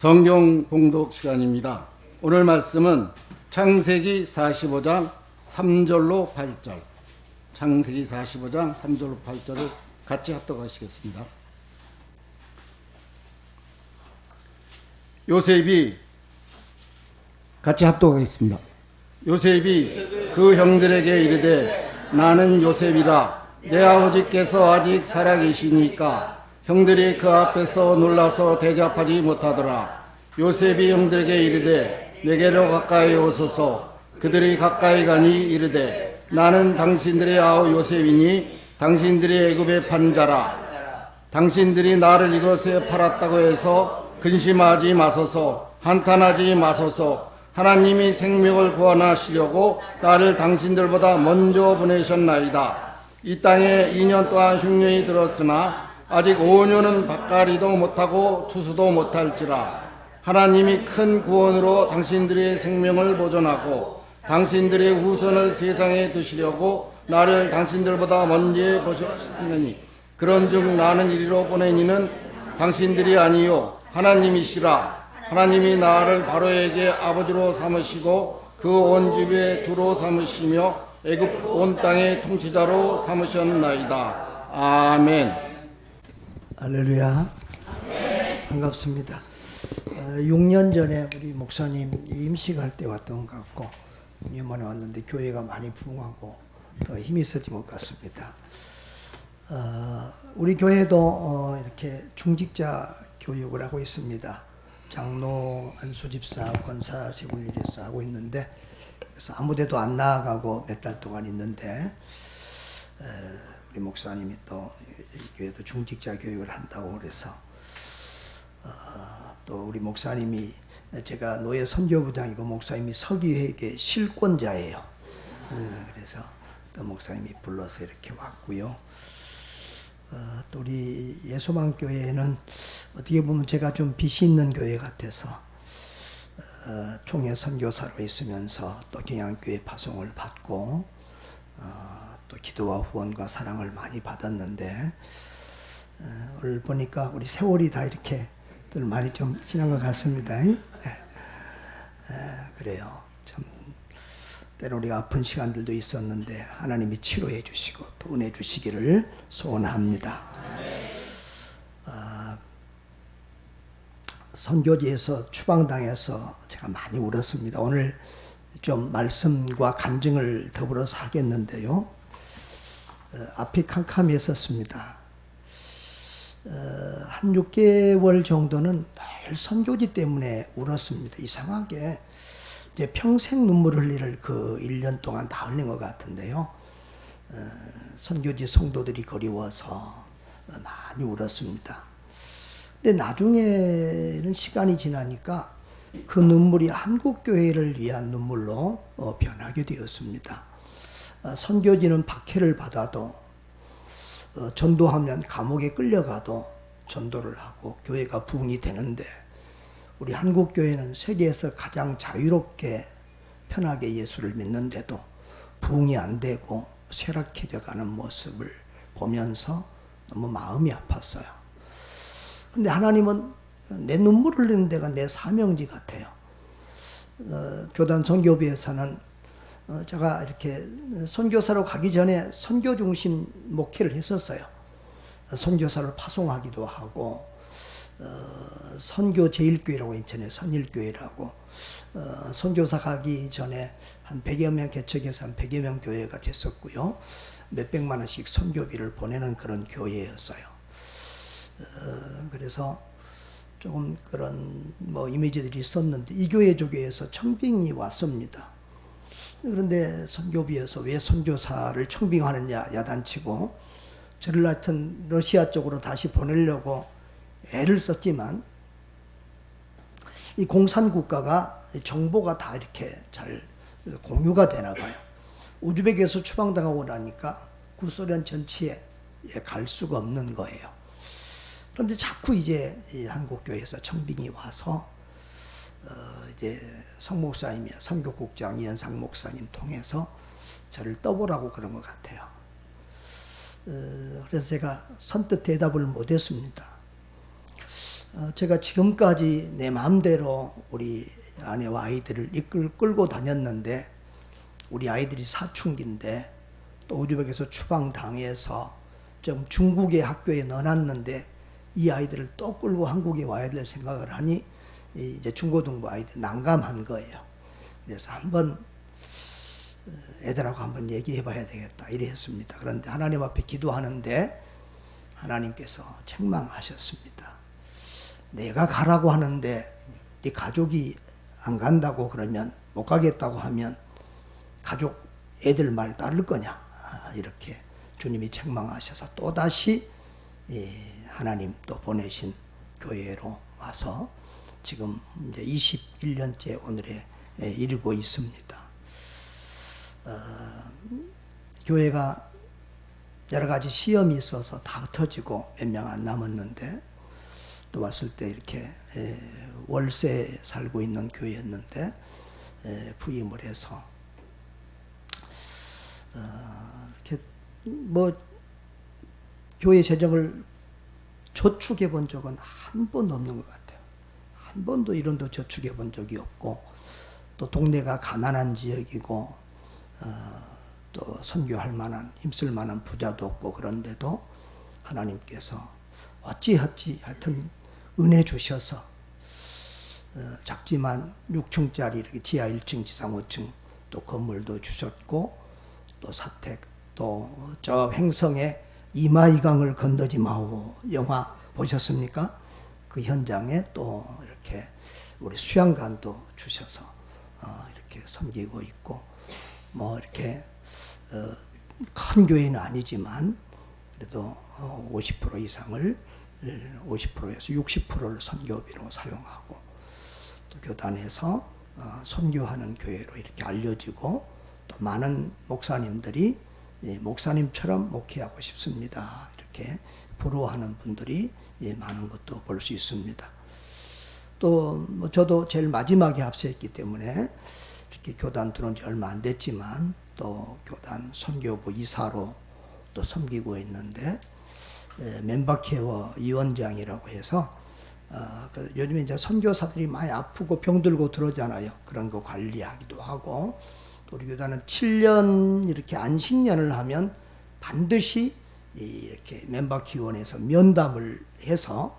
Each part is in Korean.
성경 봉독 시간입니다. 오늘 말씀은 창세기 45장 3절로 8절, 창세기 45장 3절로 8절을 같이 합독하시겠습니다. 요셉이 같이 합독하겠습니다. 요셉이 그 형들에게 이르되 나는 요셉이라. 내 아버지께서 아직 살아계시니까 형들이 그 앞에서 놀라서 대접하지 못하더라. 요셉이 형들에게 이르되 내게로 가까이 오소서. 그들이 가까이 가니 이르되 나는 당신들의 아우 요셉이니 당신들이 애굽에 판 자라. 당신들이 나를 이것에 팔았다고 해서 근심하지 마소서. 한탄하지 마소서. 하나님이 생명을 구원하시려고 나를 당신들보다 먼저 보내셨나이다. 이 땅에 2년 동안 흉년이 들었으나 아직 5년은 밭갈이도 못하고 추수도 못할지라. 하나님이 큰 구원으로 당신들의 생명을 보존하고 당신들의 후손을 세상에 두시려고 나를 당신들보다 먼저 보셨느니 그런즉 나는 이리로 보낸 이는 당신들이 아니요 하나님이시라. 하나님이 나를 바로에게 아버지로 삼으시고 그 온 집의 주로 삼으시며 애굽 온 땅의 통치자로 삼으셨나이다. 아멘. 할렐루야. 반갑습니다. 6년 전에 우리 목사님 임식할 때 왔던 것 같고 이번에 왔는데 교회가 많이 부흥하고 더 힘이 있어진 것 같습니다. 우리 교회도 이렇게 중직자 교육을 하고 있습니다. 장로, 안수집사, 권사, 세굴일에서 하고 있는데 그래서 아무데도 안 나아가고 몇 달 동안 있는데 우리 목사님이 또 교회도 중직자 교육을 한다고 그래서 또 우리 목사님이 제가 노예 선교부장이고 목사님이 서기회계 실권자예요. 그래서 또 목사님이 불러서 이렇게 왔고요. 또 우리 예수만 교회는 어떻게 보면 제가 좀 빛이 있는 교회 같아서 총회 선교사로 있으면서 또 경양교회 파송을 받고 또 기도와 후원과 사랑을 많이 받았는데 오늘 보니까 우리 세월이 다 이렇게 많이 좀 지난 것 같습니다. 그래요. 참 때로 우리가 아픈 시간들도 있었는데 하나님이 치료해 주시고 또 은혜 주시기를 소원합니다. 선교지에서 추방당해서 제가 많이 울었습니다. 오늘 좀 말씀과 간증을 더불어서 하겠는데요. 앞이 캄캄했었습니다. 한 6개월 정도는 늘 선교지 때문에 울었습니다. 이상하게 이제 평생 눈물 흘릴 그 1년 동안 다 흘린 것 같은데요. 선교지 성도들이 그리워서 많이 울었습니다. 근데 나중에는 시간이 지나니까 그 눈물이 한국교회를 위한 눈물로 변하게 되었습니다. 선교지는 박해를 받아도 전도하면 감옥에 끌려가도 전도를 하고 교회가 부흥이 되는데 우리 한국교회는 세계에서 가장 자유롭게 편하게 예수를 믿는데도 부흥이 안 되고 쇠락해져 가는 모습을 보면서 너무 마음이 아팠어요. 근데 하나님은 내 눈물 흘리는 데가 내 사명지 같아요. 교단 선교부에서는 제가 이렇게 선교사로 가기 전에 선교 중심 목회를 했었어요. 선교사를 파송하기도 하고 선교 제1교회라고 인천에 선일교회라고 선교사 가기 전에 한 100여 명 개척해서 한 100여 명 교회가 됐었고요. 몇백만 원씩 선교비를 보내는 그런 교회였어요. 그래서 조금 그런 이미지들이 있었는데 이 교회 저 교회에서 청빙이 왔습니다. 그런데 선교비에서 왜 선교사를 청빙하느냐 야단치고 저를 하여튼 러시아 쪽으로 다시 보내려고 애를 썼지만 이 공산국가가 정보가 다 이렇게 잘 공유가 되나 봐요. 우즈벡에서 추방당하고 나니까 구소련 전체에 갈 수가 없는 거예요. 그런데 자꾸 이제 이 한국교회에서 청빙이 와서 이제 성 목사님이 선교국장 이현상 목사님 통해서 저를 떠보라고 그런 것 같아요. 그래서 제가 선뜻 대답을 못했습니다. 제가 지금까지 내 마음대로 우리 아내와 아이들을 끌고 다녔는데, 우리 아이들이 사춘기인데 또 우즈벡에서 추방당해서 좀 중국의 학교에 넣어놨는데 이 아이들을 또 끌고 한국에 와야 될 생각을 하니 이제 중고등부 아이들 난감한 거예요. 그래서 한번 애들하고 한번 얘기해 봐야 되겠다 이래 했습니다. 그런데 하나님 앞에 기도하는데 하나님께서 책망하셨습니다. 내가 가라고 하는데 네 가족이 안 간다고 그러면, 못 가겠다고 하면 가족 애들 말 따를 거냐, 이렇게 주님이 책망하셔서 또다시 하나님 또 보내신 교회로 와서 지금 이제 21년째 오늘에 이르고 있습니다. 교회가 여러 가지 시험이 있어서 다 흩어지고 몇 명 안 남았는데, 또 왔을 때 이렇게 월세 살고 있는 교회였는데 부임을 해서 이렇게 뭐 교회 재정을 저축해 본 적은 한 번도 없는 것 같아요. 한 번도 이런 데 저축해 본 적이 없고, 또 동네가 가난한 지역이고 또 선교할 만한, 힘쓸 만한 부자도 없고, 그런데도 하나님께서 어찌어찌 하여튼 은혜 주셔서 작지만 6층짜리 이렇게 지하 1층, 지상 5층 또 건물도 주셨고, 또 사택, 또 저 횡성에 이마이강을 건너지 마오 영화 보셨습니까? 그 현장에 또 이렇게 우리 수양관도 주셔서 이렇게 섬기고 있고, 뭐 이렇게 큰 교회는 아니지만 그래도 50% 이상을 50%에서 60%를 선교비로 사용하고, 또 교단에서 선교하는 교회로 이렇게 알려지고, 또 많은 목사님들이 목사님처럼 목회하고 싶습니다 이렇게 부러워하는 분들이 많은 것도 볼 수 있습니다. 또 뭐 저도 제일 마지막에 합세했기 때문에 이렇게 교단 들어온 지 얼마 안 됐지만 또 교단 선교부 이사로 또 섬기고 있는데, 멤버케어 위원장이라고 해서 요즘에 이제 선교사들이 많이 아프고 병들고 들어오잖아요. 그런 거 관리하기도 하고, 또 우리 교단은 7년 이렇게 안식년을 하면 반드시 이렇게 멤버키원에서 면담을 해서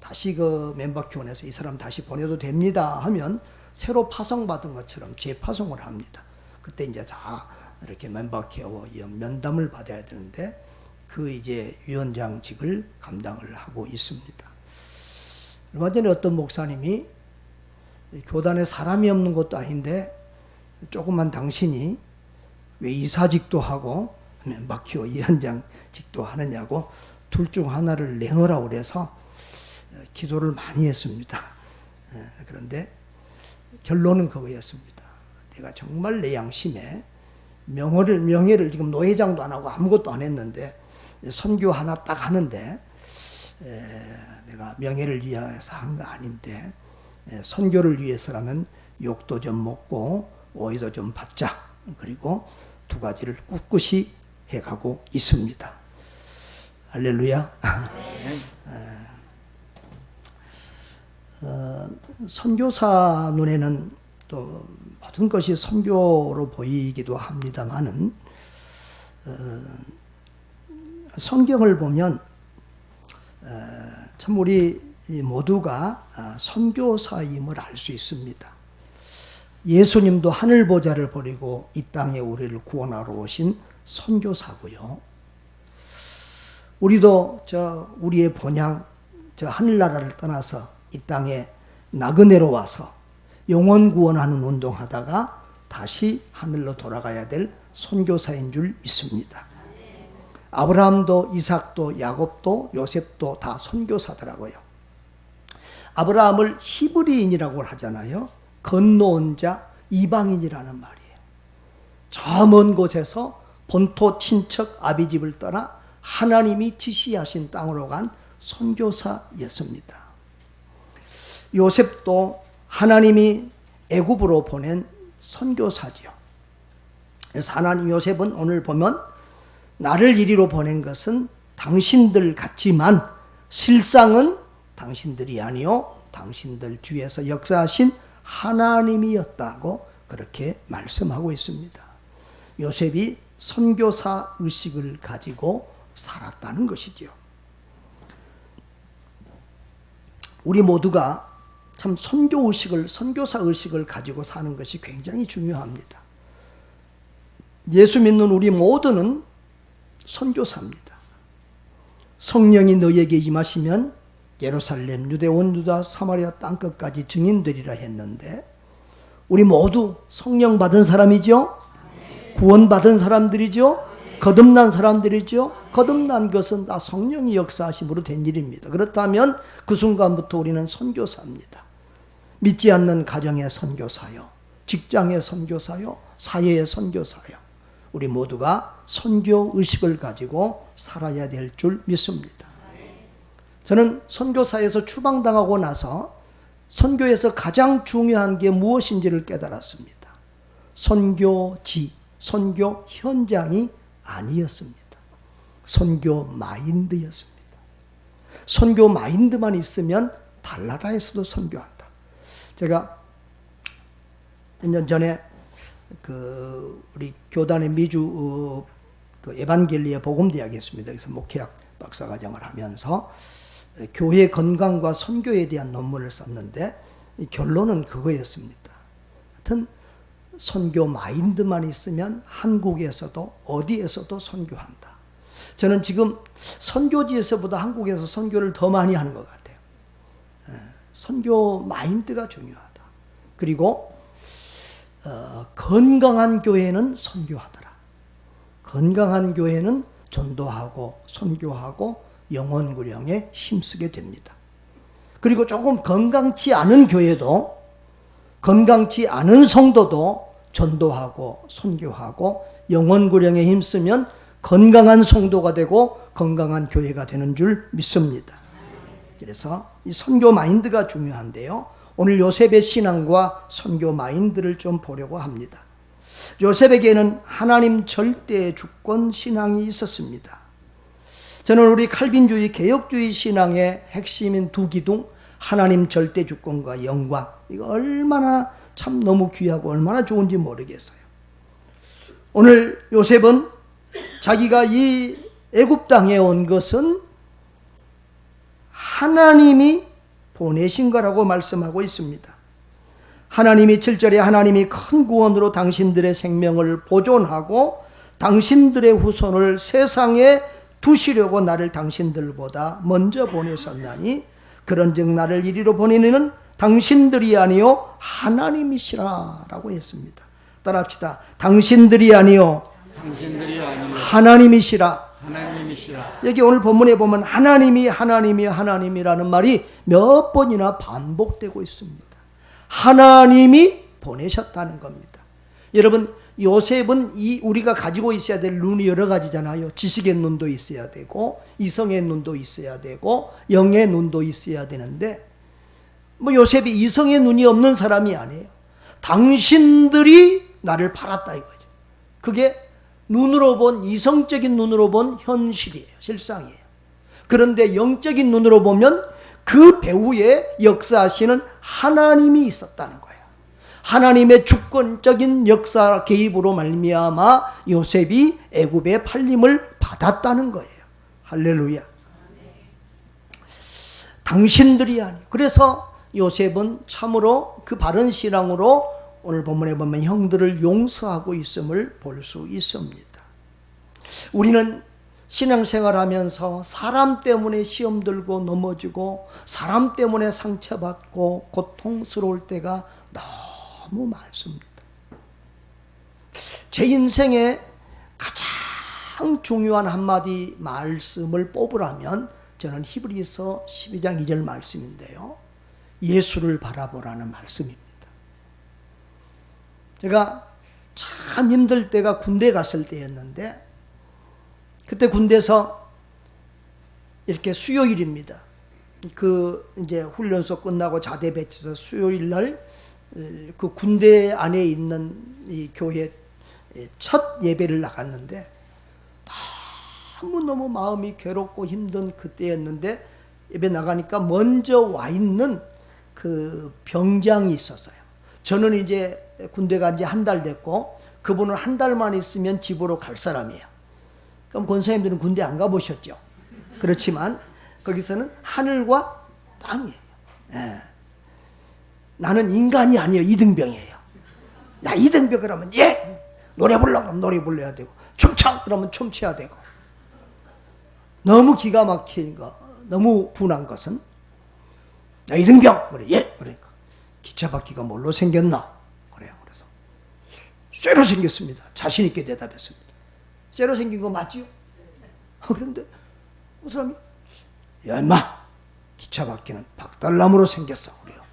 다시 그 멤버키원에서 이 사람 다시 보내도 됩니다 하면 새로 파송받은 것처럼 재파송을 합니다. 그때 이제 다 이렇게 멤버케어 면담을 받아야 되는데 그 이제 위원장직을 감당을 하고 있습니다. 얼마 전에 어떤 목사님이 교단에 사람이 없는 것도 아닌데 조금만 당신이 왜 이사직도 하고 멤버키어 위원장직도 하느냐고 둘 중 하나를 내놓으라고 그래서 기도를 많이 했습니다. 그런데 결론은 그거였습니다. 내가 정말 내 양심에 명예를 지금 노회장도 안 하고 아무것도 안 했는데 선교 하나 딱 하는데 내가 명예를 위해서 한 거 아닌데 선교를 위해서라면 욕도 좀 먹고 오해도 좀 받자. 그리고 두 가지를 꿋꿋이 해가고 있습니다. 할렐루야. 선교사 눈에는 또 모든 것이 선교로 보이기도 합니다만은 성경을 보면 참 우리 모두가 선교사임을 알 수 있습니다. 예수님도 하늘 보좌를 버리고 이 땅에 우리를 구원하러 오신 선교사고요. 우리도 우리의 본향 하늘나라를 떠나서 이 땅에 나그네로 와서 영혼 구원하는 운동하다가 다시 하늘로 돌아가야 될 선교사인 줄 믿습니다. 아브라함도 이삭도 야곱도 요셉도 다 선교사더라고요. 아브라함을 히브리인이라고 하잖아요. 건너온 자, 이방인이라는 말이에요. 저 먼 곳에서 본토 친척 아비집을 떠나 하나님이 지시하신 땅으로 간 선교사였습니다. 요셉도 하나님이 애굽으로 보낸 선교사지요. 그래서 하나님 요셉은 오늘 보면 나를 이리로 보낸 것은 당신들 같지만 실상은 당신들이 아니요 당신들 뒤에서 역사하신 하나님이었다고 그렇게 말씀하고 있습니다. 요셉이 선교사 의식을 가지고 살았다는 것이죠. 우리 모두가 참 선교 의식을, 선교사 의식을 가지고 사는 것이 굉장히 중요합니다. 예수 믿는 우리 모두는 선교사입니다. 성령이 너희에게 임하시면 예루살렘, 유대 온 유다, 사마리아 땅끝까지 증인되리라 했는데 우리 모두 성령 받은 사람이죠? 구원받은 사람들이죠? 거듭난 사람들이죠? 거듭난 것은 다 성령이 역사하심으로 된 일입니다. 그렇다면 그 순간부터 우리는 선교사입니다. 믿지 않는 가정의 선교사요, 직장의 선교사요, 사회의 선교사요. 우리 모두가 선교 의식을 가지고 살아야 될 줄 믿습니다. 저는 선교사에서 추방당하고 나서 선교에서 가장 중요한 게 무엇인지를 깨달았습니다. 선교지, 선교 현장이 아니었습니다. 선교 마인드였습니다. 선교 마인드만 있으면 달나라에서도 선교한다. 제가 몇 년 전에 우리 교단의 미주 에반겔리아 복음대학에 있습니다. 그래서 목회학 박사과정을 하면서 교회 건강과 선교에 대한 논문을 썼는데 결론은 그거였습니다. 하여튼 선교 마인드만 있으면 한국에서도 어디에서도 선교한다. 저는 지금 선교지에서보다 한국에서 선교를 더 많이 하는 것 같아요. 선교 마인드가 중요하다. 그리고 건강한 교회는 선교하더라. 건강한 교회는 전도하고 선교하고 영혼 구령에 힘쓰게 됩니다. 그리고 조금 건강치 않은 교회도, 건강치 않은 성도도 전도하고 선교하고 영혼 구령에 힘쓰면 건강한 성도가 되고 건강한 교회가 되는 줄 믿습니다. 그래서 이 선교 마인드가 중요한데요. 오늘 요셉의 신앙과 선교 마인드를 좀 보려고 합니다. 요셉에게는 하나님 절대 주권 신앙이 있었습니다. 저는 우리 칼빈주의 개혁주의 신앙의 핵심인 두 기둥, 하나님 절대 주권과 영광, 이거 얼마나 참 너무 귀하고 얼마나 좋은지 모르겠어요. 오늘 요셉은 자기가 이 애굽 땅에 온 것은 하나님이 보내신 거라고 말씀하고 있습니다. 하나님이 7절에 하나님이 큰 구원으로 당신들의 생명을 보존하고 당신들의 후손을 세상에 두시려고 나를 당신들보다 먼저 보내셨나니 그런즉 나를 이리로 보내는 당신들이 아니요 하나님이시라 라고 했습니다. 따라합시다. 당신들이 아니요 하나님이시라. 여기 오늘 본문에 보면 하나님이라는 말이 몇 번이나 반복되고 있습니다. 하나님이 보내셨다는 겁니다. 여러분, 요셉은 우리가 가지고 있어야 될 눈이 여러 가지잖아요. 지식의 눈도 있어야 되고 이성의 눈도 있어야 되고 영의 눈도 있어야 되는데 요셉이 이성의 눈이 없는 사람이 아니에요. 당신들이 나를 팔았다 이거죠. 그게 눈으로 본, 이성적인 눈으로 본 현실이에요. 실상이에요. 그런데 영적인 눈으로 보면 그 배후에 역사하시는 하나님이 있었다는 거예요. 하나님의 주권적인 역사 개입으로 말미암아 요셉이 애굽에 팔림을 받았다는 거예요. 할렐루야. 당신들이 아니에요. 그래서 요셉은 참으로 그 바른 신앙으로 오늘 본문에 보면 형들을 용서하고 있음을 볼 수 있습니다. 우리는 신앙생활하면서 사람 때문에 시험 들고 넘어지고 사람 때문에 상처받고 고통스러울 때가 너무 많습니다. 제 인생에 가장 중요한 한마디 말씀을 뽑으라면 저는 히브리서 12장 2절 말씀인데요. 예수를 바라보라는 말씀입니다. 제가 참 힘들 때가 군대 갔을 때였는데 그때 군대에서 이렇게 수요일입니다. 이제 훈련소 끝나고 자대 배치해서 수요일 날 그 군대 안에 있는 이 교회 첫 예배를 나갔는데 너무 마음이 괴롭고 힘든 그때였는데 예배 나가니까 먼저 와 있는 그 병장이 있었어요. 저는 이제 군대 간 지 한 달 됐고 그분은 한 달만 있으면 집으로 갈 사람이에요. 그럼 권사님들은 군대 안 가보셨죠? 그렇지만 거기서는 하늘과 땅이에요. 예. 나는 인간이 아니에요. 이등병이에요. 야, 이등병 그러면 예! 노래 불러 그러면 노래 불러야 되고 춤춰 그러면 춤춰야 되고. 너무 기가 막힌 거, 너무 분한 것은 야, 이등병! 그래, 예! 그러니까 기차 바퀴가 뭘로 생겼나? 그래요. 그래서 쇠로 생겼습니다. 자신 있게 대답했습니다. 쇠로 생긴 거 맞지요? 그런데 그 사람이 야, 임마! 기차 바퀴는 박달나무로 생겼어. 그래요.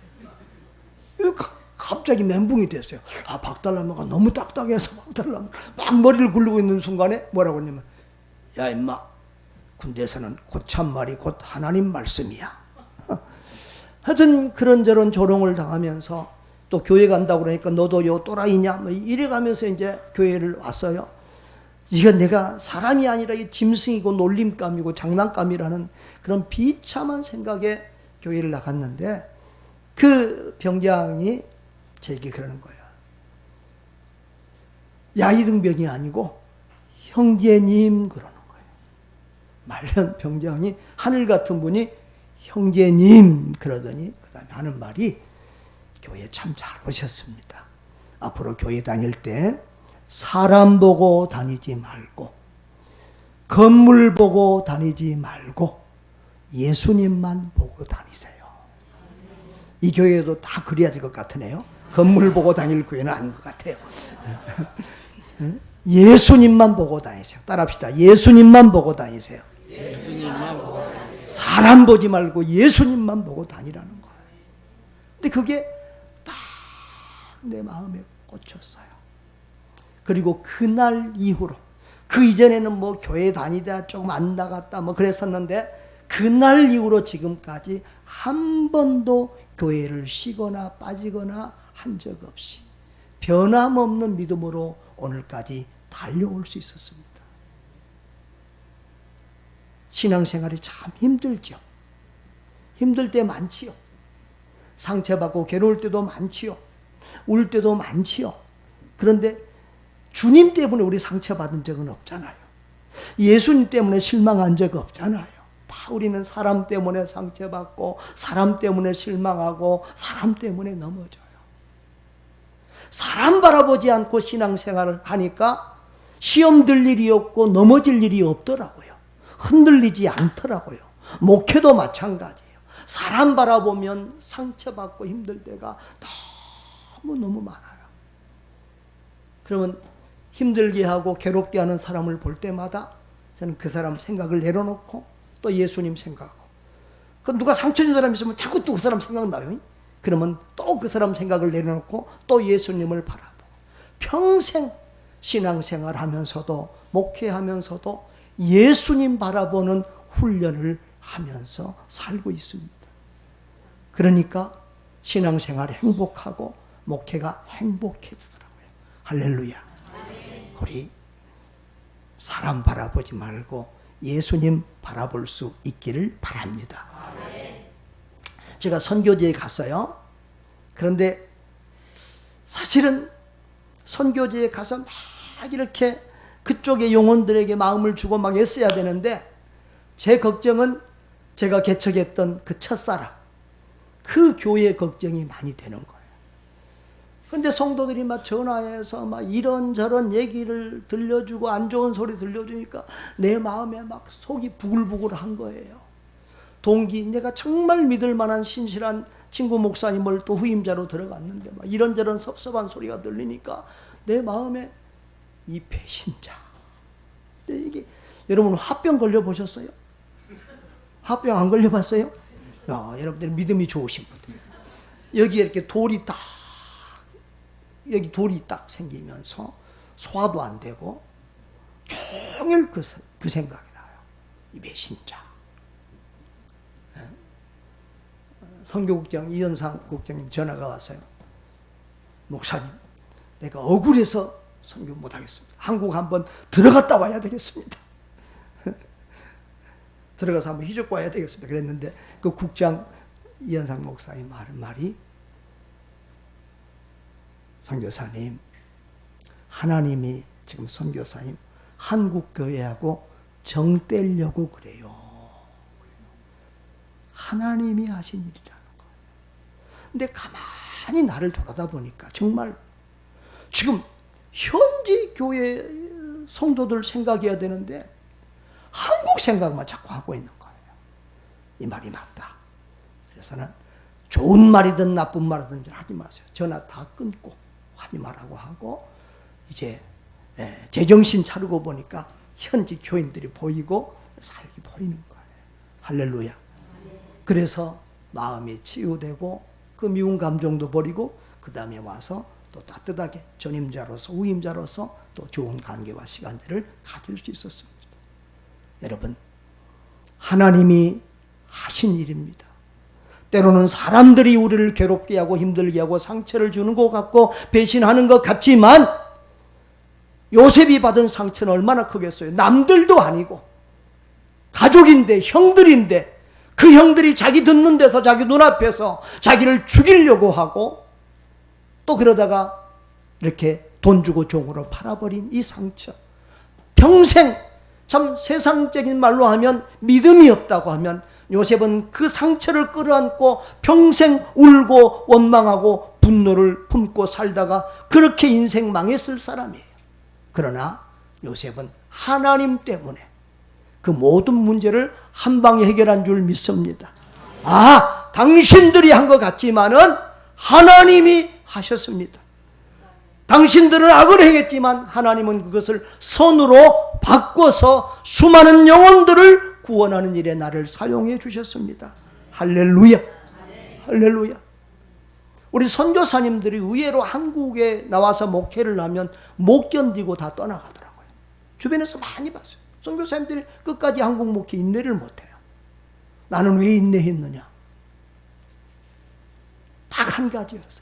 갑자기 멘붕이 됐어요. 아, 박달나무가 너무 딱딱해서 박달나무 막 머리를 굴리고 있는 순간에 뭐라고 했냐면 야, 임마! 군대에서는 곧 참말이 곧 하나님 말씀이야. 하여튼 그런저런 조롱을 당하면서 또 교회 간다고 그러니까 너도 요 또라이냐 뭐 이래가면서 이제 교회를 왔어요. 이건 내가 사람이 아니라 이 짐승이고 놀림감이고 장난감이라는 그런 비참한 생각에 교회를 나갔는데 그 병장이 저에게 그러는 거야. 야, 이등병이 아니고 형제님 그러는 거예요. 말년 병장이 하늘 같은 분이 형제님 그러더니 그 다음에 하는 말이 교회 참 잘 오셨습니다. 앞으로 교회 다닐 때 사람 보고 다니지 말고 건물 보고 다니지 말고 예수님만 보고 다니세요. 이 교회도 다 그래야 될 것 같으네요. 건물 보고 다닐 교회는 아닌 것 같아요. 예수님만 보고 다니세요. 따라합시다. 예수님만 보고 다니세요. 예수님만 보고 다니세요. 사람 보지 말고 예수님만 보고 다니라는 거예요. 근데 그게 딱 내 마음에 꽂혔어요. 그리고 그날 이후로 그 이전에는 뭐 교회 다니다 조금 안 나갔다 뭐 그랬었는데 그날 이후로 지금까지 한 번도 교회를 쉬거나 빠지거나 한 적 없이 변함없는 믿음으로 오늘까지 달려올 수 있었습니다. 신앙생활이 참 힘들죠. 힘들 때 많지요. 상처받고 괴로울 때도 많지요. 울 때도 많지요. 그런데 주님 때문에 우리 상처받은 적은 없잖아요. 예수님 때문에 실망한 적 없잖아요. 다 우리는 사람 때문에 상처받고 사람 때문에 실망하고 사람 때문에 넘어져요. 사람 바라보지 않고 신앙생활을 하니까 시험 들 일이 없고 넘어질 일이 없더라고요. 흔들리지 않더라고요. 목회도 마찬가지예요. 사람 바라보면 상처받고 힘들 때가 너무너무 많아요. 그러면 힘들게 하고 괴롭게 하는 사람을 볼 때마다 저는 그 사람 생각을 내려놓고 또 예수님 생각하고, 그럼 누가 상처 준 사람 있으면 자꾸 또 그 사람 생각나요. 그러면 또 그 사람 생각을 내려놓고 또 예수님을 바라보고 평생 신앙생활 하면서도 목회하면서도 예수님 바라보는 훈련을 하면서 살고 있습니다. 그러니까 신앙생활이 행복하고 목회가 행복해지더라고요. 할렐루야. 우리 사람 바라보지 말고 예수님 바라볼 수 있기를 바랍니다. 제가 선교지에 갔어요. 그런데 사실은 선교지에 가서 막 이렇게 그쪽의 영혼들에게 마음을 주고 막 애써야 되는데 제 걱정은 제가 개척했던 그 첫사람, 그 교회 걱정이 많이 되는 거예요. 근데 성도들이 막 전화해서 막 이런저런 얘기를 들려주고 안 좋은 소리 들려주니까 내 마음에 막 속이 부글부글한 거예요. 동기, 내가 정말 믿을 만한 신실한 친구 목사님을 또 후임자로 들어갔는데 막 이런저런 섭섭한 소리가 들리니까 내 마음에 이 배신자. 근데 이게 여러분 화병 걸려 보셨어요? 화병 안 걸려 봤어요? 야, 여러분들 믿음이 좋으신 분들. 여기에 이렇게 돌이 딱 여기 돌이 딱 생기면서 소화도 안 되고 종일 그 생각이 나요. 이 배신자. 선교국장 이현상 국장님 전화가 왔어요. 목사님, 내가 억울해서 선교 못하겠습니다. 한국 한번 들어갔다 와야 되겠습니다. 들어가서 한번 희죽고 와야 되겠습니다. 그랬는데 그 국장 이현상 목사님 하는 말이, 선교사님, 하나님이 지금 선교사님 한국 교회하고 정 떼려고 그래요. 하나님이 하신 일이라는 거예요. 근데 가만히 나를 돌아다 보니까 정말 지금 현지 교회 성도들 생각해야 되는데 한국 생각만 자꾸 하고 있는 거예요. 이 말이 맞다. 그래서는 좋은 말이든 나쁜 말이든 하지 마세요. 전화 다 끊고 하지 말라고 하고, 이제 제정신 차리고 보니까 현지 교인들이 보이고 사역이 보이는 거예요. 할렐루야. 그래서 마음이 치유되고 그 미운 감정도 버리고 그 다음에 와서 또 따뜻하게 전임자로서 후임자로서 또 좋은 관계와 시간들을 가질 수 있었습니다. 여러분, 하나님이 하신 일입니다. 때로는 사람들이 우리를 괴롭게 하고 힘들게 하고 상처를 주는 것 같고 배신하는 것 같지만, 요셉이 받은 상처는 얼마나 크겠어요. 남들도 아니고 가족인데, 형들인데, 그 형들이 자기 듣는 데서 자기 눈앞에서 자기를 죽이려고 하고, 또 그러다가 이렇게 돈 주고 종으로 팔아버린 이 상처, 평생, 참 세상적인 말로 하면 믿음이 없다고 하면, 요셉은 그 상처를 끌어안고 평생 울고 원망하고 분노를 품고 살다가 그렇게 인생 망했을 사람이에요. 그러나 요셉은 하나님 때문에 그 모든 문제를 한 방에 해결한 줄 믿습니다. 아, 당신들이 한 것 같지만은 하나님이 하셨습니다. 당신들은 악을 행했지만 하나님은 그것을 선으로 바꿔서 수많은 영혼들을 구원하는 일에 나를 사용해 주셨습니다. 할렐루야. 할렐루야. 우리 선교사님들이 의외로 한국에 나와서 목회를 하면 못 견디고 다 떠나가더라고요. 주변에서 많이 봤어요. 선교사님들이 끝까지 한국 목회 인내를 못해요. 나는 왜 인내했느냐? 딱 한 가지였어요.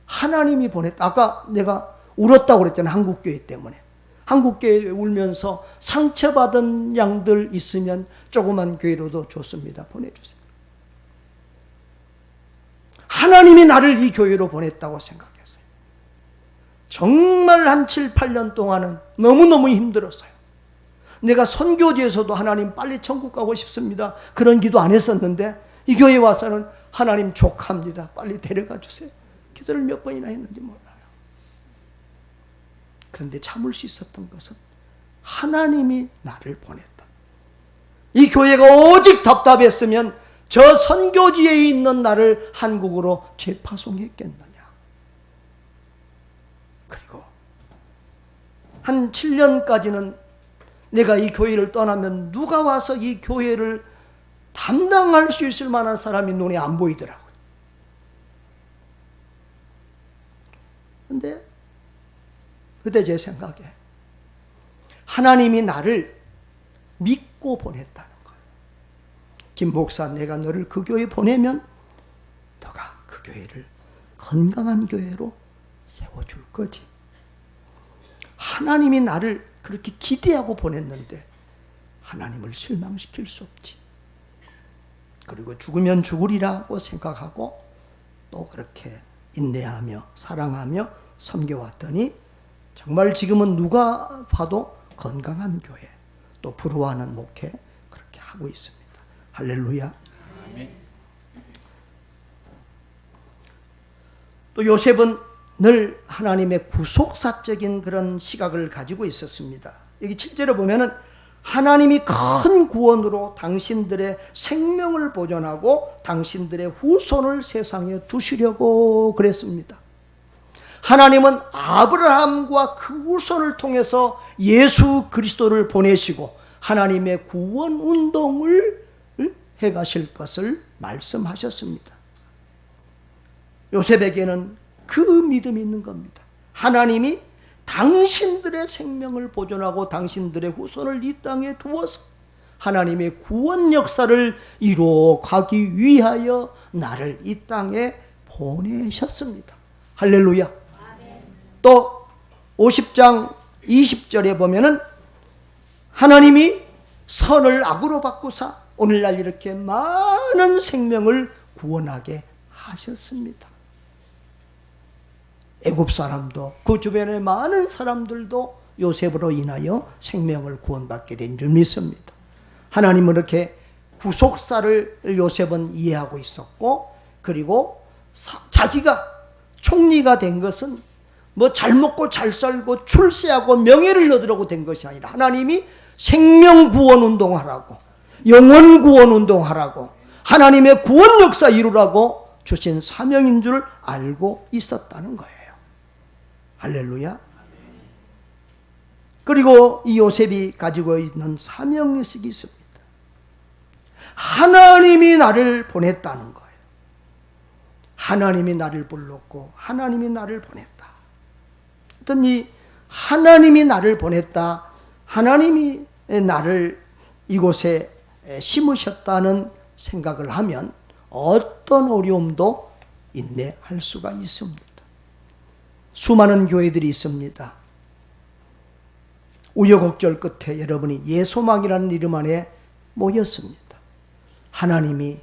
하나님이 보냈다. 아까 내가 울었다고 그랬잖아요. 한국교회 때문에. 한국교회 울면서 상처받은 양들 있으면 조그만 교회로도 좋습니다. 보내주세요. 하나님이 나를 이 교회로 보냈다고 생각했어요. 정말 한 7, 8년 동안은 너무너무 힘들었어요. 내가 선교지에서도 하나님 빨리 천국 가고 싶습니다. 그런 기도 안 했었는데 이 교회에 와서는 하나님 족합니다. 빨리 데려가 주세요. 기도를 몇 번이나 했는지 몰라요. 그런데 참을 수 있었던 것은 하나님이 나를 보냈다. 이 교회가 오직 답답했으면 저 선교지에 있는 나를 한국으로 재파송했겠느냐. 그리고 한 7년까지는 내가 이 교회를 떠나면 누가 와서 이 교회를 담당할 수 있을 만한 사람이 눈에 안 보이더라고요. 그런데 그때 제 생각에 하나님이 나를 믿고 보냈다는 거예요. 김 목사, 내가 너를 그 교회에 보내면 너가 그 교회를 건강한 교회로 세워줄 거지. 하나님이 나를 그렇게 기대하고 보냈는데 하나님을 실망시킬 수 없지. 그리고 죽으면 죽으리라고 생각하고 또 그렇게 인내하며 사랑하며 섬겨왔더니 정말 지금은 누가 봐도 건강한 교회, 또 부러워하는 목회 그렇게 하고 있습니다. 할렐루야. 아멘. 또 요셉은 늘 하나님의 구속사적인 그런 시각을 가지고 있었습니다. 여기 7절에 보면은 하나님이 큰 구원으로 당신들의 생명을 보존하고 당신들의 후손을 세상에 두시려고 그랬습니다. 하나님은 아브라함과 그 후손을 통해서 예수 그리스도를 보내시고 하나님의 구원 운동을 해가실 것을 말씀하셨습니다. 요셉에게는 그 믿음이 있는 겁니다. 하나님이 당신들의 생명을 보존하고 당신들의 후손을 이 땅에 두어서 하나님의 구원 역사를 이루어가기 위하여 나를 이 땅에 보내셨습니다. 할렐루야. 또 50장 20절에 보면은 하나님이 선을 악으로 바꾸사 오늘날 이렇게 많은 생명을 구원하게 하셨습니다. 애굽 사람도 그 주변의 많은 사람들도 요셉으로 인하여 생명을 구원받게 된 줄 믿습니다. 하나님은 이렇게 구속사를 요셉은 이해하고 있었고, 그리고 자기가 총리가 된 것은 뭐 잘 먹고 잘 살고 출세하고 명예를 얻으려고 된 것이 아니라 하나님이 생명 구원 운동하라고, 영혼 구원 운동하라고, 하나님의 구원 역사 이루라고 주신 사명인 줄 알고 있었다는 거예요. 할렐루야. 그리고 이 요셉이 가지고 있는 사명의식이 있습니다. 하나님이 나를 보냈다는 거예요. 하나님이 나를 불렀고 하나님이 나를 보냈다. 어떤 이 하나님이 나를 보냈다, 하나님이 나를 이곳에 심으셨다는 생각을 하면 어떤 어려움도 인내할 수가 있습니다. 수많은 교회들이 있습니다. 우여곡절 끝에 여러분이 예소망이라는 이름 안에 모였습니다. 하나님이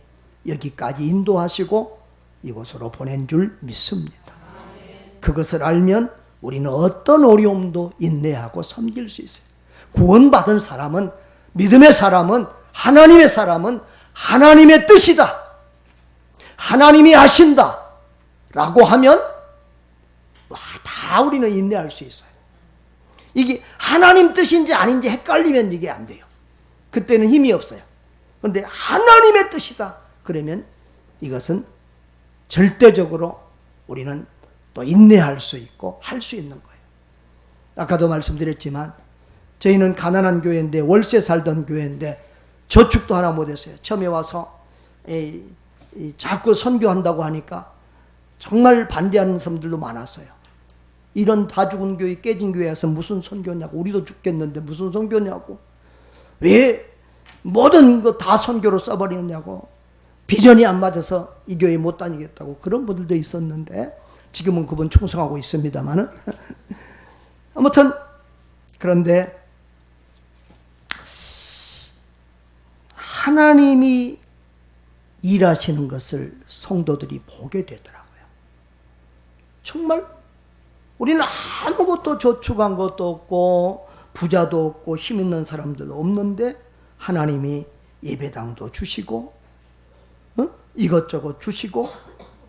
여기까지 인도하시고 이곳으로 보낸 줄 믿습니다. 그것을 알면 우리는 어떤 어려움도 인내하고 섬길 수 있어요. 구원받은 사람은, 믿음의 사람은, 하나님의 사람은 하나님의 뜻이다, 하나님이 하신다 라고 하면 다 우리는 인내할 수 있어요. 이게 하나님 뜻인지 아닌지 헷갈리면 이게 안 돼요. 그때는 힘이 없어요. 그런데 하나님의 뜻이다 그러면 이것은 절대적으로 우리는 또 인내할 수 있고 할 수 있는 거예요. 아까도 말씀드렸지만 저희는 가난한 교회인데, 월세 살던 교회인데 저축도 하나 못했어요. 처음에 와서 자꾸 선교한다고 하니까 정말 반대하는 사람들도 많았어요. 이런 다 죽은 교회, 깨진 교회에서 무슨 선교냐고, 우리도 죽겠는데 무슨 선교냐고, 왜 모든 거 다 선교로 써버리느냐고, 비전이 안 맞아서 이 교회 못 다니겠다고 그런 분들도 있었는데 지금은 그분 충성하고 있습니다만은 아무튼 그런데 하나님이 일하시는 것을 성도들이 보게 되더라고요. 정말 우리는 아무것도 저축한 것도 없고 부자도 없고 힘 있는 사람들도 없는데 하나님이 예배당도 주시고 이것저것 주시고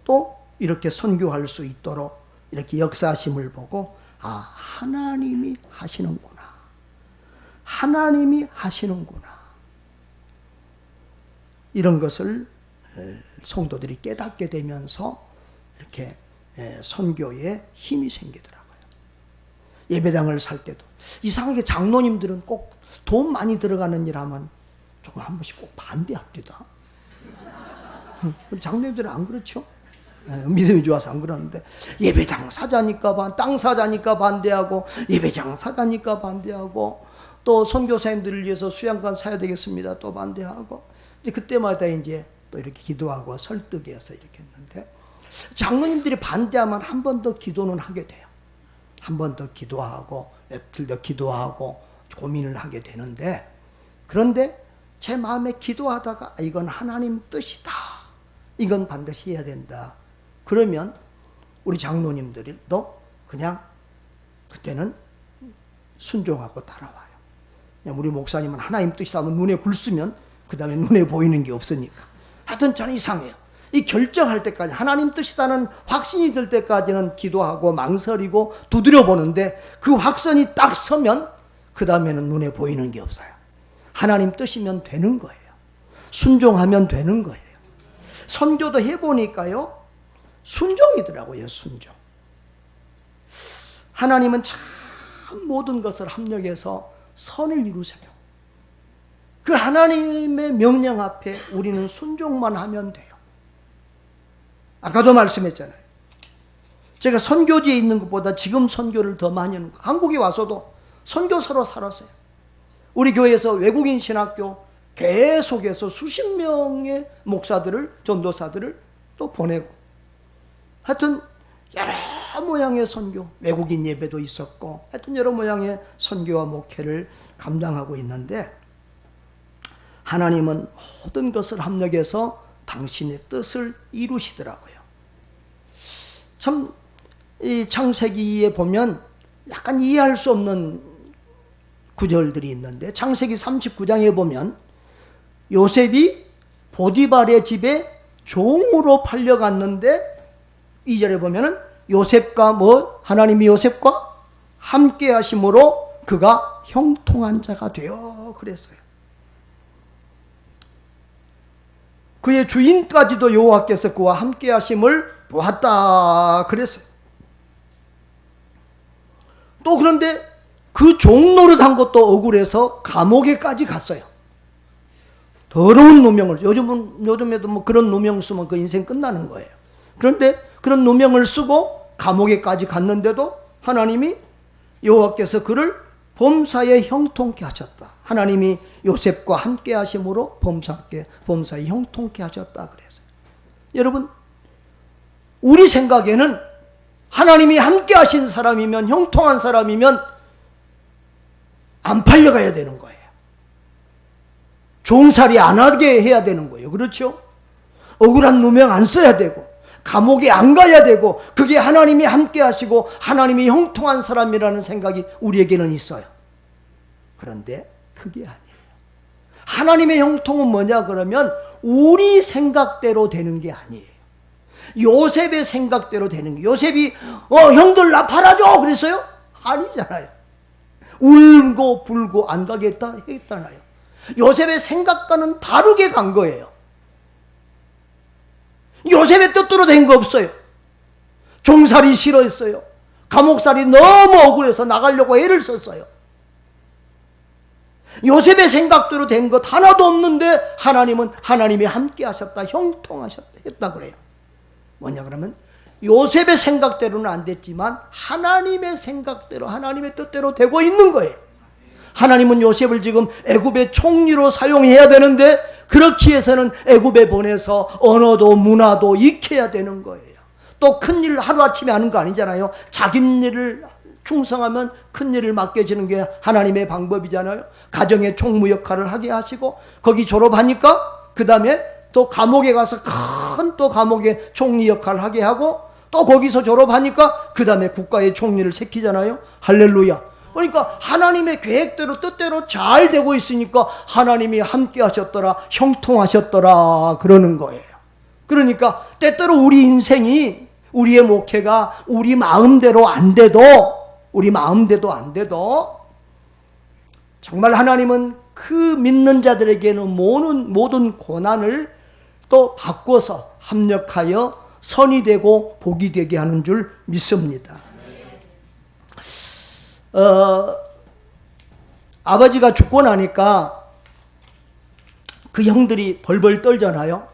또 이렇게 선교할 수 있도록 이렇게 역사하심을 보고, 아, 하나님이 하시는구나, 하나님이 하시는구나, 이런 것을 성도들이 깨닫게 되면서 이렇게 선교에 힘이 생기더라고요. 예배당을 살 때도 이상하게 장로님들은 꼭 돈 많이 들어가는 일 하면 조금 한 번씩 꼭 반대합니다. 장로님들은 안 그렇죠? 믿음이 좋아서 안 그러는데 예배당 사자니까 땅 사자니까 반대하고, 예배당 사자니까 반대하고, 또 선교사님들을 위해서 수양관 사야 되겠습니다 또 반대하고, 이제 그때마다 이제 또 이렇게 기도하고 설득해서 이렇게 했는데, 장로님들이 반대하면 한 번 더 기도는 하게 돼요. 한 번 더 기도하고 애틀 더 기도하고 고민을 하게 되는데, 그런데 제 마음에 기도하다가 이건 하나님 뜻이다, 이건 반드시 해야 된다, 그러면 우리 장로님들도 그냥 그때는 순종하고 따라와요. 그냥 우리 목사님은 하나님 뜻이다 하면 눈에 굴쓰면 그 다음에 눈에 보이는 게 없으니까. 하여튼 저는 이상해요. 이 결정할 때까지, 하나님 뜻이다는 확신이 들 때까지는 기도하고 망설이고 두드려 보는데 그 확신이 딱 서면 그 다음에는 눈에 보이는 게 없어요. 하나님 뜻이면 되는 거예요. 순종하면 되는 거예요. 선교도 해보니까요, 순종이더라고요. 순종. 하나님은 참 모든 것을 합력해서 선을 이루세요. 그 하나님의 명령 앞에 우리는 순종만 하면 돼요. 아까도 말씀했잖아요. 제가 선교지에 있는 것보다 지금 선교를 더 많이 하는 거. 한국에 와서도 선교사로 살았어요. 우리 교회에서 외국인 신학교 계속해서 수십 명의 목사들을, 전도사들을 또 보내고, 하여튼 여러 모양의 선교, 외국인 예배도 있었고, 하여튼 여러 모양의 선교와 목회를 감당하고 있는데, 하나님은 모든 것을 합력해서 당신의 뜻을 이루시더라고요. 참 이 창세기에 보면 약간 이해할 수 없는 구절들이 있는데, 창세기 39장에 보면 요셉이 보디발의 집에 종으로 팔려갔는데 2절에 보면은 요셉과 하나님이 요셉과 함께 하심으로 그가 형통한 자가 되어 그랬어요. 그의 주인까지도 여호와께서 그와 함께 하심을 보았다 그랬어요. 또 그런데 그 종 노릇한 것도 억울해서 감옥에까지 갔어요. 더러운 누명을, 요즘에도 뭐 그런 누명 쓰면 그 인생 끝나는 거예요. 그런데 그런 누명을 쓰고 감옥에까지 갔는데도 하나님이, 여호와께서 그를 범사에 형통케 하셨다. 하나님이 요셉과 함께 하심으로 범사에 형통케 하셨다 그랬어요. 여러분, 우리 생각에는 하나님이 함께 하신 사람이면, 형통한 사람이면 안 팔려가야 되는 거예요. 종살이 안 하게 해야 되는 거예요. 그렇죠? 억울한 누명 안 써야 되고, 감옥에 안 가야 되고, 그게 하나님이 함께 하시고 하나님이 형통한 사람이라는 생각이 우리에게는 있어요. 그런데 그게 아니에요. 하나님의 형통은 뭐냐 그러면 우리 생각대로 되는 게 아니에요. 요셉의 생각대로 되는 게, 요셉이 형들 나 팔아줘 그랬어요? 아니잖아요. 울고 불고 안 가겠다 했잖아요. 요셉의 생각과는 다르게 간 거예요. 요셉의 뜻대로 된 거 없어요. 종살이 싫어했어요. 감옥살이 너무 억울해서 나가려고 애를 썼어요. 요셉의 생각대로 된 것 하나도 없는데 하나님은 하나님이 함께 하셨다, 형통하셨다 했다 그래요. 뭐냐 그러면 요셉의 생각대로는 안 됐지만 하나님의 생각대로, 하나님의 뜻대로 되고 있는 거예요. 하나님은 요셉을 지금 애굽의 총리로 사용해야 되는데 그렇게 해서는 애굽에 보내서 언어도 문화도 익혀야 되는 거예요. 또 큰일 하루아침에 하는 거 아니잖아요. 자기 일을 충성하면 큰 일을 맡겨지는 게 하나님의 방법이잖아요. 가정의 총무 역할을 하게 하시고, 거기 졸업하니까 그 다음에 또 감옥에 가서 큰 또 감옥의 총리 역할을 하게 하고, 또 거기서 졸업하니까 그 다음에 국가의 총리를 시키잖아요. 할렐루야. 그러니까 하나님의 계획대로 뜻대로 잘 되고 있으니까 하나님이 함께 하셨더라, 형통하셨더라 그러는 거예요. 그러니까 때때로 우리 인생이, 우리의 목회가 우리 마음대로 안 돼도 정말 하나님은 그 믿는 자들에게는 모든 고난을 또 바꿔서 합력하여 선이 되고 복이 되게 하는 줄 믿습니다. 아버지가 죽고 나니까 그 형들이 벌벌 떨잖아요.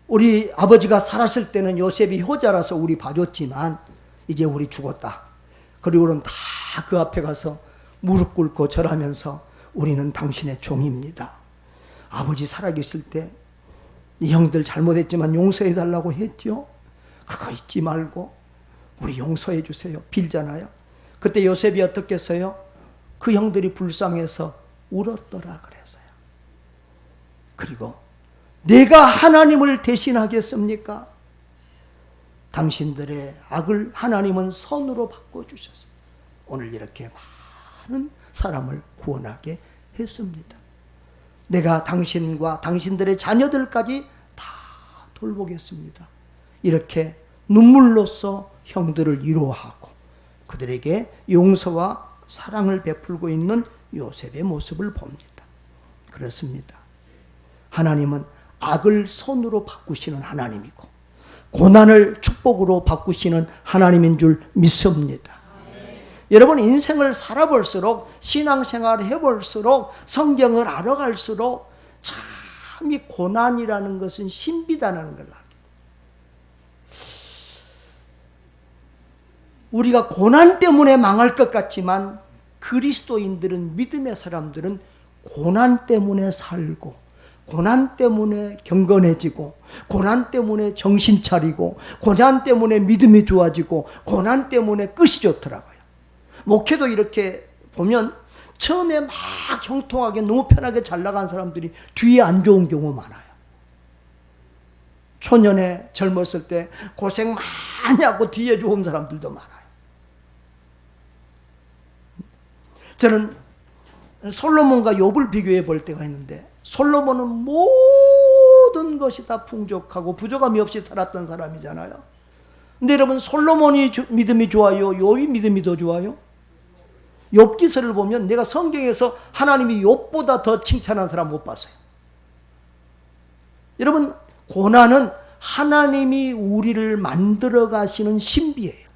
우리 아버지가 살았을 때는 요셉이 효자라서 우리 봐줬지만 이제 우리 죽었다. 그리고는 다 그 앞에 가서 무릎 꿇고 절하면서 우리는 당신의 종입니다. 아버지 살아계실 때 이 형들 잘못했지만 용서해 달라고 했죠. 그거 잊지 말고 우리 용서해 주세요 빌잖아요. 그때 요셉이 어떻게 했어요? 그 형들이 불쌍해서 울었더라 그랬어요. 그리고 내가 하나님을 대신하겠습니까? 당신들의 악을 하나님은 선으로 바꿔주셨어요. 오늘 이렇게 많은 사람을 구원하게 했습니다. 내가 당신과 당신들의 자녀들까지 다 돌보겠습니다. 이렇게 눈물로써 형들을 위로하고 그들에게 용서와 사랑을 베풀고 있는 요셉의 모습을 봅니다. 그렇습니다. 하나님은 악을 선으로 바꾸시는 하나님이고 고난을 축복으로 바꾸시는 하나님인 줄 믿습니다. 여러분, 인생을 살아볼수록, 신앙생활을 해볼수록, 성경을 알아갈수록 참 이 고난이라는 것은 신비다라는 걸 알게. 우리가 고난 때문에 망할 것 같지만 그리스도인들은, 믿음의 사람들은 고난 때문에 살고, 고난 때문에 경건해지고, 고난 때문에 정신 차리고, 고난 때문에 믿음이 좋아지고, 고난 때문에 끝이 좋더라고요. 목회도 이렇게 보면 처음에 막 형통하게 너무 편하게 잘 나간 사람들이 뒤에 안 좋은 경우 많아요. 초년에 젊었을 때 고생 많이 하고 뒤에 좋은 사람들도 많아요. 저는 솔로몬과 욥을 비교해 볼 때가 있는데, 솔로몬은 모든 것이 다 풍족하고 부족함이 없이 살았던 사람이잖아요. 근데 여러분, 솔로몬이 믿음이 좋아요? 욥이 믿음이 더 좋아요? 욥기서를 보면 내가 성경에서 하나님이 욥보다 더 칭찬한 사람 못 봤어요. 여러분, 고난은 하나님이 우리를 만들어 가시는 신비예요.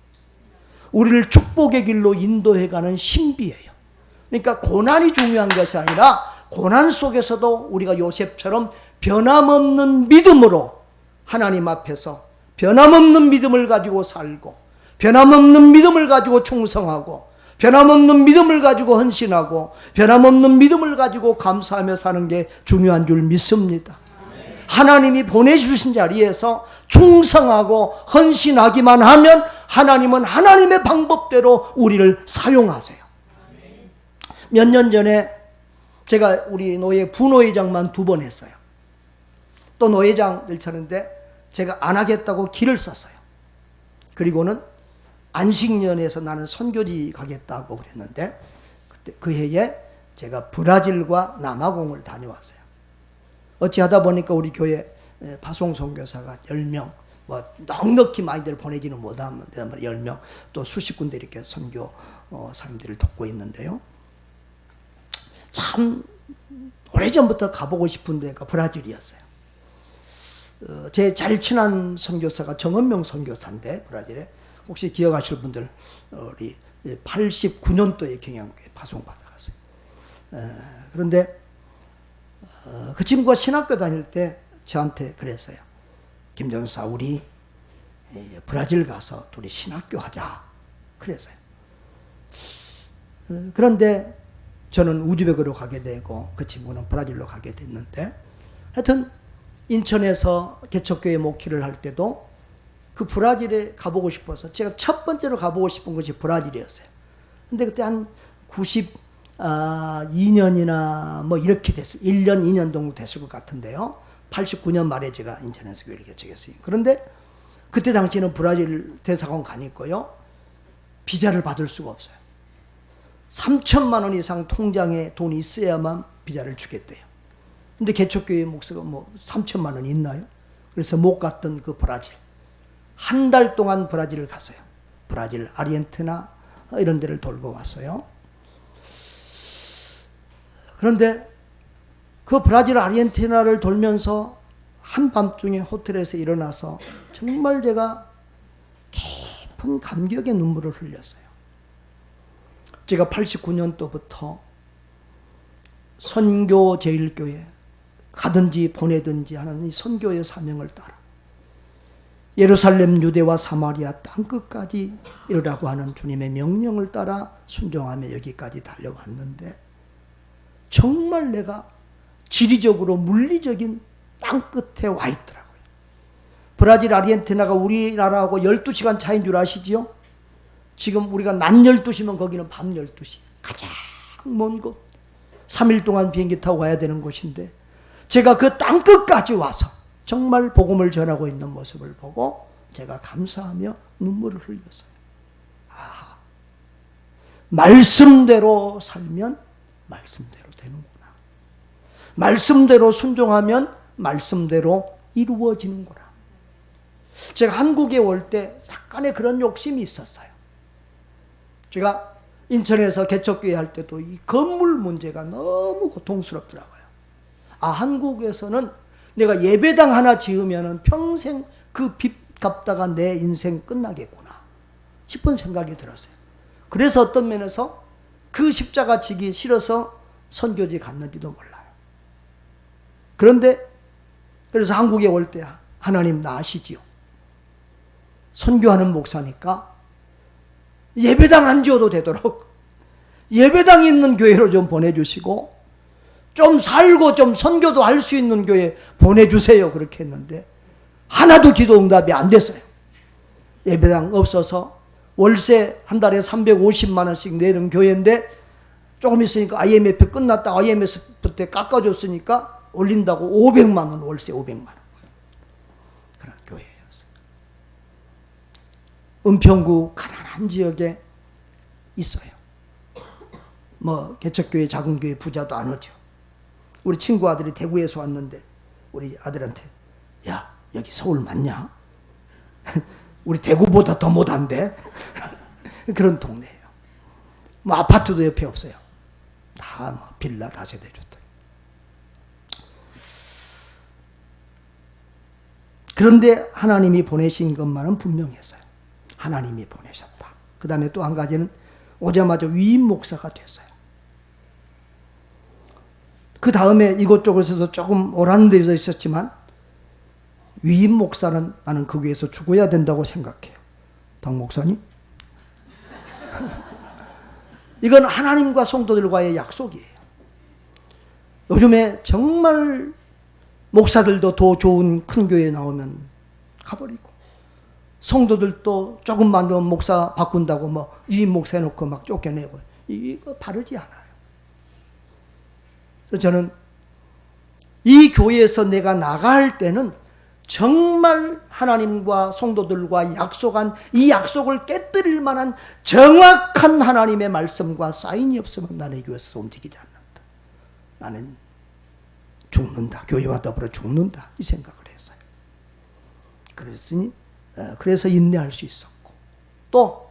우리를 축복의 길로 인도해 가는 신비예요. 그러니까 고난이 중요한 것이 아니라 고난 속에서도 우리가 요셉처럼 변함없는 믿음으로 하나님 앞에서 변함없는 믿음을 가지고 살고, 변함없는 믿음을 가지고 충성하고, 변함없는 믿음을 가지고 헌신하고, 변함없는 믿음을 가지고 감사하며 사는 게 중요한 줄 믿습니다. 하나님이 보내주신 자리에서 충성하고 헌신하기만 하면 하나님은 하나님의 방법대로 우리를 사용하세요. 몇 년 전에 제가 우리 노예 부노회장만 2번 했어요. 또 노회장을 차는데 제가 안 하겠다고 길을 썼어요. 그리고는 안식년에서 나는 선교지 가겠다고 그랬는데, 그때 그 해에 제가 브라질과 남아공을 다녀왔어요. 어찌하다 보니까 우리 교회 파송 선교사가 10명, 뭐 넉넉히 많이들 보내지는 못하면 10명, 또 수십 군데 이렇게 선교 사람들을 돕고 있는데요. 참 오래전부터 가보고 싶은 데가 브라질이었어요. 제 잘 친한 선교사가 정은명 선교사인데, 브라질에 혹시 기억하실 분들, 우리 89년도에 경양교회 파송받아 갔어요. 그런데 그 친구가 신학교 다닐 때 저한테 그랬어요. 김 전사, 우리 브라질 가서 둘이 신학교 하자 그랬어요. 그런데 저는 우즈벡으로 가게 되고 그 친구는 브라질로 가게 됐는데, 하여튼 인천에서 개척교회 목회를 할 때도 그 브라질에 가보고 싶어서 제가 첫 번째로 가보고 싶은 것이 브라질이었어요. 근데 그때 한 92년이나 뭐 이렇게 됐어요. 1년, 2년 정도 됐을 것 같은데요. 89년 말에 제가 인천에서 교회를 개척했어요. 그런데 그때 당시에는 브라질 대사관 가니까요, 비자를 받을 수가 없어요. 3천만 원 이상 통장에 돈이 있어야만 비자를 주겠대요. 근데 개척교회 목사가 뭐 3천만 원 있나요? 그래서 못 갔던 그 브라질, 한 달 동안 브라질을 갔어요. 브라질, 아르헨티나 이런 데를 돌고 왔어요. 그런데 그 브라질, 아르헨티나를 돌면서 한밤중에 호텔에서 일어나서 정말 제가 깊은 감격의 눈물을 흘렸어요. 제가 89년도부터 선교 제일교회 가든지 보내든지 하는 이 선교의 사명을 따라 예루살렘, 유대와 사마리아 땅끝까지 이르라고 하는 주님의 명령을 따라 순종하며 여기까지 달려왔는데, 정말 내가 지리적으로 물리적인 땅끝에 와 있더라고요. 브라질, 아르헨티나가 우리나라하고 12시간 차이인 줄 아시지요? 지금 우리가 낮 12시면 거기는 밤 12시. 가장 먼 곳. 3일 동안 비행기 타고 가야 되는 곳인데, 제가 그 땅끝까지 와서 정말 복음을 전하고 있는 모습을 보고 제가 감사하며 눈물을 흘렸어요. 아, 말씀대로 살면 말씀대로 되는구나. 말씀대로 순종하면 말씀대로 이루어지는구나. 제가 한국에 올 때 약간의 그런 욕심이 있었어요. 제가 인천에서 개척교회 할 때도 이 건물 문제가 너무 고통스럽더라고요. 아, 한국에서는 내가 예배당 하나 지으면 평생 그 빚 갚다가 내 인생 끝나겠구나 싶은 생각이 들었어요. 그래서 어떤 면에서 그 십자가 지기 싫어서 선교지 갔는지도 몰라요. 그런데 그래서 한국에 올 때 하나님 나 아시지요? 선교하는 목사니까 예배당 안 지어도 되도록 예배당 있는 교회로 좀 보내주시고 좀 살고 좀 선교도 할 수 있는 교회 보내주세요. 그렇게 했는데 하나도 기도 응답이 안 됐어요. 예배당 없어서 월세 한 달에 350만 원씩 내는 교회인데 조금 있으니까 IMF 끝났다. IMF 때 깎아줬으니까 올린다고 500만 원 월세 500만 원. 그런 교회였어요. 은평구 가난한 지역에 있어요. 뭐 개척교회 작은 교회 부자도 안 오죠. 우리 친구 아들이 대구에서 왔는데 우리 아들한테 야 여기 서울 맞냐? 우리 대구보다 더 못한데? 그런 동네예요. 뭐 아파트도 옆에 없어요. 다 뭐 빌라 다세대 주택. 그런데 하나님이 보내신 것만은 분명했어요. 하나님이 보내셨다. 그 다음에 또 한 가지는 오자마자 위임 목사가 됐어요. 그 다음에 이곳저곳에서 조금 오라는 데서 있었지만 위임 목사는 나는 그 교회에서 죽어야 된다고 생각해요. 박 목사님? 이건 하나님과 성도들과의 약속이에요. 요즘에 정말 목사들도 더 좋은 큰 교회에 나오면 가버리고 성도들도 조금만 더 목사 바꾼다고 뭐 위임 목사 해놓고 막 쫓겨내고 이거 바르지 않아요. 그래서 저는 이 교회에서 내가 나갈 때는 정말 하나님과 성도들과 약속한 이 약속을 깨뜨릴 만한 정확한 하나님의 말씀과 사인이 없으면 나는 이 교회에서 움직이지 않는다. 나는 죽는다. 교회와 더불어 죽는다. 이 생각을 했어요. 그래서 인내할 수 있었고 또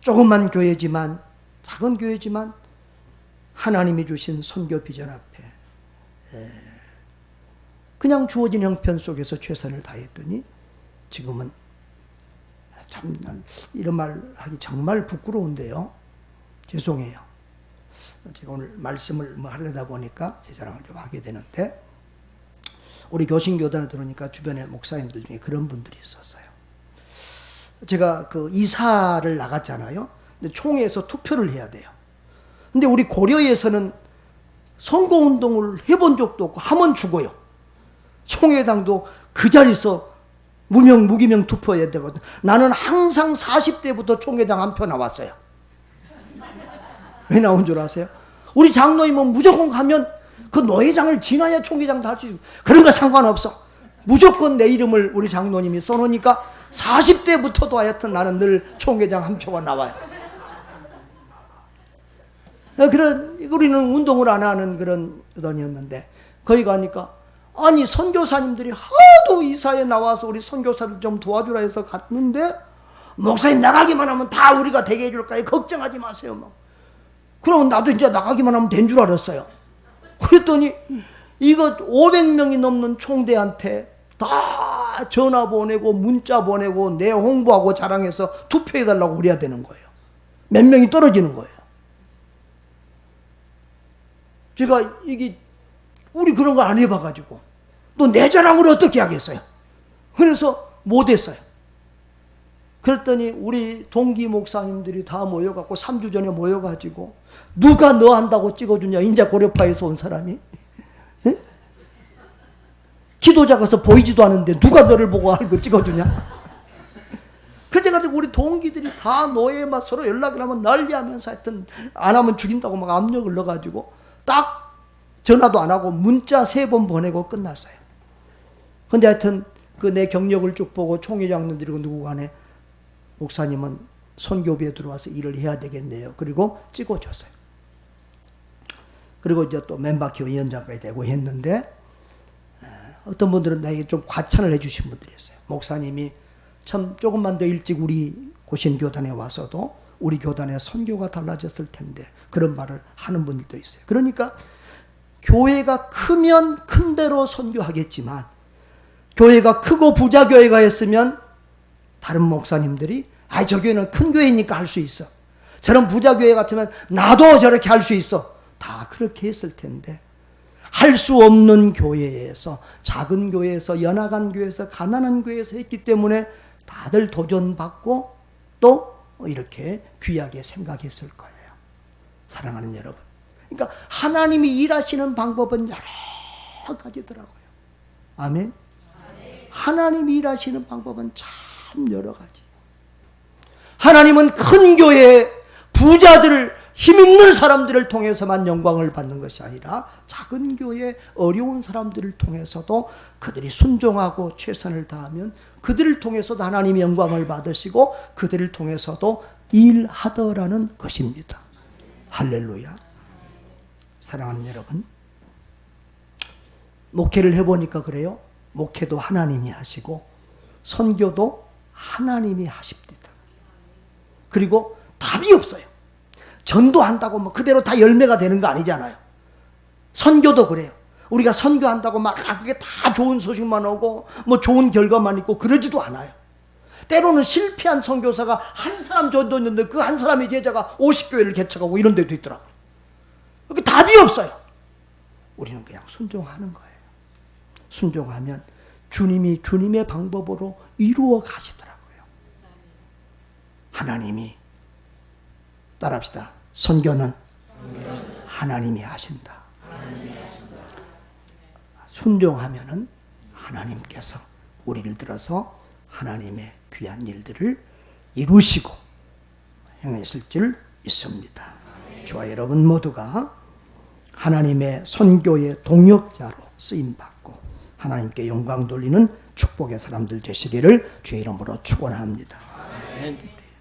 조그만 교회지만 작은 교회지만 하나님이 주신 선교 비전 앞에 그냥 주어진 형편 속에서 최선을 다했더니 지금은 참 이런 말 하기 정말 부끄러운데요. 죄송해요. 제가 오늘 말씀을 뭐 하려다 보니까 제 자랑을 좀 하게 되는데 우리 교신교단에 들어오니까 주변에 목사님들 중에 그런 분들이 있었어요. 제가 그 이사를 나갔잖아요. 근데 총회에서 투표를 해야 돼요. 근데 우리 고려에서는 선거운동을 해본 적도 없고 하면 죽어요. 총회당도 그 자리에서 무기명 투표해야 되거든. 나는 항상 40대부터 총회당 한 표 나왔어요. 왜 나온 줄 아세요? 우리 장로님은 무조건 가면 그 노회장을 지나야 총회장 다 할 수 있고 그런 거 상관없어. 무조건 내 이름을 우리 장로님이 써놓으니까 40대부터도 하여튼 나는 늘 총회장 한 표가 나와요. 우리는 운동을 안 하는 그런 교단이었는데 거기 가니까 아니 선교사님들이 하도 이사에 나와서 우리 선교사들 좀 도와주라 해서 갔는데 목사님 나가기만 하면 다 우리가 되게 해줄 거예요. 걱정하지 마세요. 막. 그럼 나도 이제 나가기만 하면 된 줄 알았어요. 그랬더니 이거 500명이 넘는 총대한테 다 전화 보내고 문자 보내고 내 홍보하고 자랑해서 투표해달라고 그래야 되는 거예요. 몇 명이 떨어지는 거예요. 제가 우리 그런 거 안 해봐가지고 또 내 자랑을 어떻게 하겠어요? 그래서 못했어요. 그랬더니 우리 동기 목사님들이 다 모여갖고 3주 전에 모여가지고 누가 너 한다고 찍어주냐? 인자 고려파에서 온 사람이 에? 기도 작아서 보이지도 않는데 누가 너를 보고 알고 찍어주냐? 그래가지고 우리 동기들이 다 노예 막 서로 연락을 하면 난리하면서 하여튼 안 하면 죽인다고 막 압력을 넣어가지고 딱 전화도 안 하고 문자 3번 보내고 끝났어요. 근데 하여튼 그 내 경력을 쭉 보고 총회장님들이고 누구 간에 목사님은 선교부에 들어와서 일을 해야 되겠네요. 그리고 찍어줬어요. 그리고 이제 또 맨바키 위원장까지 되고 했는데 어떤 분들은 나에게 좀 과찬을 해주신 분들이 있어요. 목사님이 참 조금만 더 일찍 우리 고신교단에 와서도 우리 교단의 선교가 달라졌을 텐데 그런 말을 하는 분들도 있어요. 그러니까 교회가 크면 큰 대로 선교하겠지만 교회가 크고 부자 교회가 했으면 다른 목사님들이 저 교회는 큰 교회니까 할 수 있어. 저런 부자 교회 같으면 나도 저렇게 할 수 있어. 다 그렇게 했을 텐데 할 수 없는 교회에서 작은 교회에서 연약한 교회에서 가난한 교회에서 했기 때문에 다들 도전받고 또 이렇게 귀하게 생각했을 거예요. 사랑하는 여러분. 그러니까 하나님이 일하시는 방법은 여러 가지더라고요. 아멘. 하나님이 일하시는 방법은 참 여러 가지. 하나님은 큰 교회에 부자들을 힘 있는 사람들을 통해서만 영광을 받는 것이 아니라 작은 교회 어려운 사람들을 통해서도 그들이 순종하고 최선을 다하면 그들을 통해서도 하나님의 영광을 받으시고 그들을 통해서도 일하더라는 것입니다. 할렐루야. 사랑하는 여러분, 목회를 해보니까 그래요. 목회도 하나님이 하시고 선교도 하나님이 하십니다. 그리고 답이 없어요. 전도한다고 뭐 그대로 다 열매가 되는 거 아니잖아요. 선교도 그래요. 우리가 선교한다고 막 그게 다 좋은 소식만 오고 뭐 좋은 결과만 있고 그러지도 않아요. 때로는 실패한 선교사가 한 사람 전도했는데 그 한 사람의 제자가 50교회를 개척하고 이런 데도 있더라고요. 그게 답이 없어요. 우리는 그냥 순종하는 거예요. 순종하면 주님이 주님의 방법으로 이루어 가시더라고요. 하나님이, 따라합시다. 선교는 하나님이 하신다. 순종하면은 하나님께서 우리를 들어서 하나님의 귀한 일들을 이루시고 행하실 줄 믿습니다. 저와 여러분 모두가 하나님의 선교의 동역자로 쓰임받고 하나님께 영광 돌리는 축복의 사람들 되시기를 주의 이름으로 축원합니다. 아멘.